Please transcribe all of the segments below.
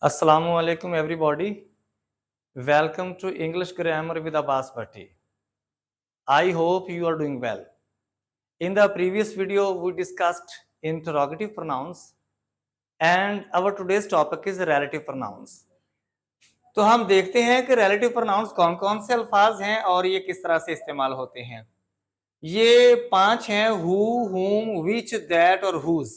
Assalamu alaikum everybody. Welcome to English Grammar with Abbas Bhatti. I hope you are doing well. In the previous video we discussed interrogative pronouns and our today's topic is relative pronouns. तो हम देखते हैं कि relative pronouns कौन कौन से अल्फाज हैं और ये किस तरह से इस्तेमाल होते हैं। ये 5 हैं who, whom, which, that और whose।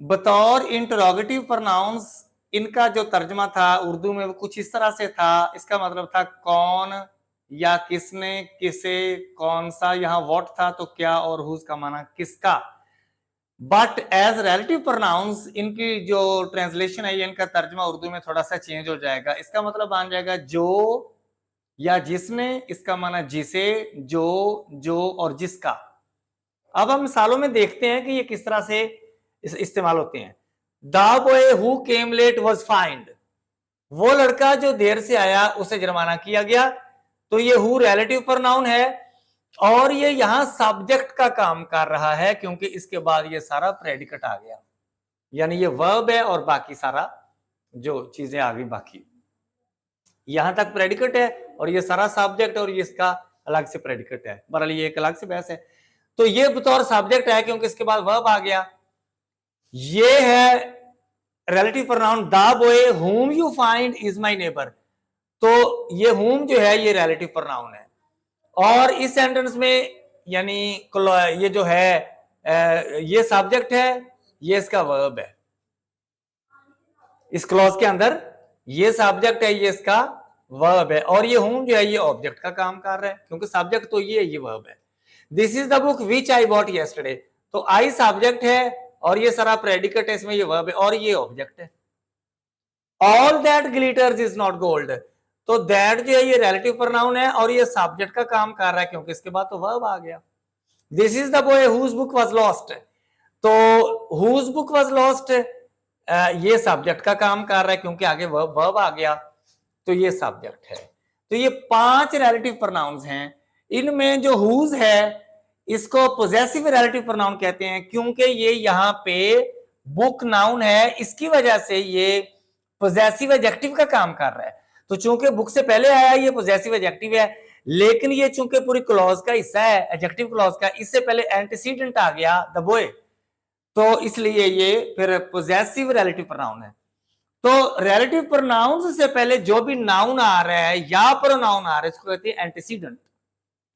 बतौर इंटरोगेटिव प्रोनाउंस इनका जो तर्जमा था उर्दू में वो कुछ इस तरह से था। इसका मतलब था कौन या किसने, किसे, कौन सा, यहाँ व्हाट था तो क्या और हुज का माना किसका। बट एज रिलेटिव प्रोनाउंस इनकी जो ट्रांसलेशन है इनका तर्जमा उर्दू में थोड़ा सा चेंज हो जाएगा। इसका मतलब बन जाएगा जो या जिसने, इसका माना जिसे, जो और जिसका। अब हम मिसालों में देखते हैं कि ये किस तरह से इस्तेमाल होते हैं। The boy who came late was fined, वो लड़का जो देर से आया उसे जुर्माना किया गया। तो ये हु रिलेटिव प्रोनाउन है और ये यहां सब्जेक्ट का काम कर रहा है क्योंकि इसके बाद ये सारा प्रेडिकेट आ गया, यानी ये वर्ब है और बाकी सारा जो चीजें आ गई बाकी। यहां तक प्रेडिकेट है और ये सारा सब्जेक्ट और ये इसका अलग से प्रेडिकेट है। बहरहाल ये एक अलग से बहस है। तो ये बतौर सब्जेक्ट है क्योंकि इसके बाद वर्ब आ गया। ये है relative pronoun the boy whom you find is my neighbor। तो ये whom जो है ये रिलेटिव प्रोनाउन है और इस सेंटेंस में यानी ये जो है ये सब्जेक्ट है, ये इसका वर्ब है। इस क्लॉज के अंदर ये सब्जेक्ट है, ये इसका वर्ब है और ये whom जो है ये ऑब्जेक्ट का काम कर रहा है क्योंकि सब्जेक्ट तो ये वर्ब है। This is the book which I bought yesterday, तो आई सब्जेक्ट है और ये सारा प्रेडिकेट है, इसमें ये वर्ब है और ये ऑब्जेक्ट है। All that glitters is not gold, तो दैट जो है ये रिलेटिव प्रोनाउन है और ये सब्जेक्ट का काम कर रहा है क्योंकि इसके बाद तो वर्ब आ गया। This is the boy whose book was lost, तो हुज बुक वाज लॉस्ट ये सब्जेक्ट का काम कर रहा है क्योंकि आगे वर्ब आ गया, तो ये सब्जेक्ट है। तो ये 5 रिलेटिव प्रोनाउंस हैं। इनमें जो हुज है इसको पोजेसिव रिलेटिव प्रोनाउन कहते हैं क्योंकि ये यहाँ पे बुक नाउन है, इसकी वजह से ये पोजेसिव एडजेक्टिव का काम कर रहा है। तो चूंकि बुक से पहले आया ये पोजेसिव एडजेक्टिव है, लेकिन ये चूंकि पूरी क्लॉज का हिस्सा है, एडजेक्टिव क्लॉज का, इससे पहले एंटीसीडेंट आ गया द बॉय, तो इसलिए ये फिर पोजेसिव रिलेटिव प्रोनाउन है। तो रिलेटिव प्रोनाउन से पहले जो भी नाउन आ रहा है या प्रोनाउन आ रहा है इसको कहते हैं एंटीसीडेंट।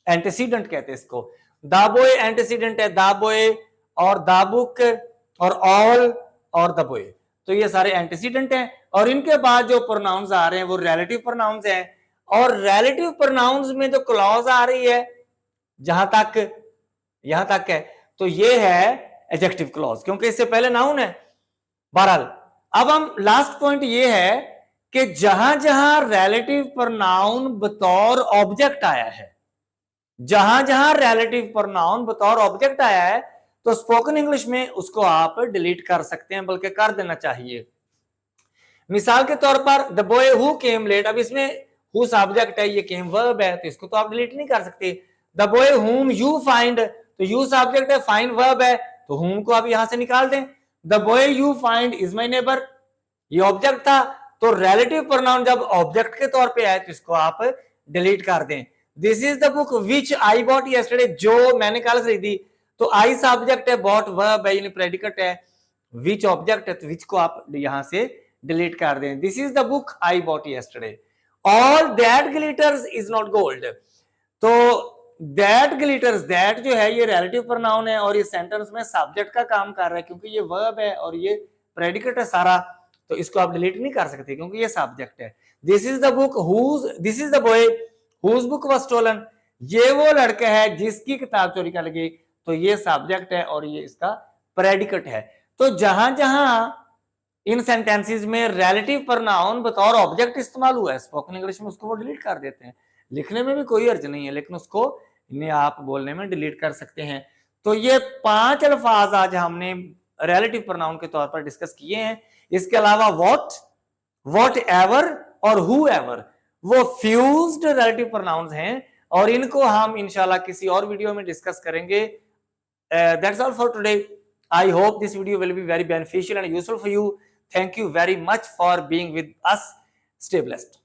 एंटीसीडेंट कहते हैं इसको। द बॉय एंटीसीडेंट है द बॉय और द बुक और ऑल और द बॉय, तो ये सारे एंटीसीडेंट हैं और इनके बाद जो प्रोनाउंस आ रहे हैं वो रिलेटिव प्रोनाउंस हैं। और रिलेटिव प्रोनाउंस में जो क्लॉज आ रही है जहां तक यहां तक है तो ये है एडजेक्टिव क्लॉज क्योंकि इससे पहले नाउन है। बहरहाल अब हम लास्ट पॉइंट ये है कि जहां जहां रिलेटिव प्रोनाउन बतौर ऑब्जेक्ट आया है, जहां जहां रिलेटिव प्रोनाउन बतौर ऑब्जेक्ट आया है तो स्पोकन इंग्लिश में उसको आप डिलीट कर सकते हैं, बल्कि कर देना चाहिए। मिसाल के तौर पर the boy who came late, अब इसमें हु सब्जेक्ट है, ये केम वर्ब है, तो इसको तो आप डिलीट नहीं कर सकते। The boy whom you find, तो यू सब्जेक्ट है, फाइंड वर्ब है, तो हुम को आप यहां से निकाल दें। The boy you find is my neighbour, ये ऑब्जेक्ट था, तो रिलेटिव प्रोनाउन जब ऑब्जेक्ट के तौर पे आए तो इसको आप डिलीट कर दें। This is the book which I bought yesterday, जो मैंने कल खरीदी, तो आई सब्जेक्ट है, बॉट वर्ब है, प्रेडिकेट है, विच ऑब्जेक्ट है, तो विच को आप यहां से डिलीट कर दें। This is the book I bought yesterday. All that glitters is not gold, तो दैट ग्लिटर्स, दैट जो है ये रिलेटिव प्रोनाउन है और ये सेंटेंस में सब्जेक्ट का काम कर रहा है क्योंकि ये वर्ब है और ये प्रेडिकेट है सारा, तो इसको आप डिलीट नहीं कर सकते क्योंकि ये सब्जेक्ट है। This is the book whose, this is the boy whose book was stolen, ये वो लड़का है जिसकी किताब चोरी कर गई, तो ये सब्जेक्ट है और ये इसका प्रेडिकेट है। तो जहां जहां इन सेंटेंसेस में रिलेटिव प्रोनाउन बतौर ऑब्जेक्ट इस्तेमाल हुआ है स्पोकन इंग्लिश में, उसको वो डिलीट कर देते हैं। लिखने में भी कोई अर्ज नहीं है, लेकिन उसको इन्हें आप बोलने में डिलीट कर सकते हैं। तो ये 5 अल्फाज आज हमने रिलेटिव प्रोनाउन के तौर पर डिस्कस किए हैं। इसके अलावा व्हाट, व्हाट एवर और हु एवर, वो फ्यूज्ड रिलेटिव प्रोनाउंस हैं और इनको हम इंशाल्लाह किसी और वीडियो में डिस्कस करेंगे। That's all for today. I hope this video will be very beneficial and useful for you. Thank you very much for being with us. Stay blessed.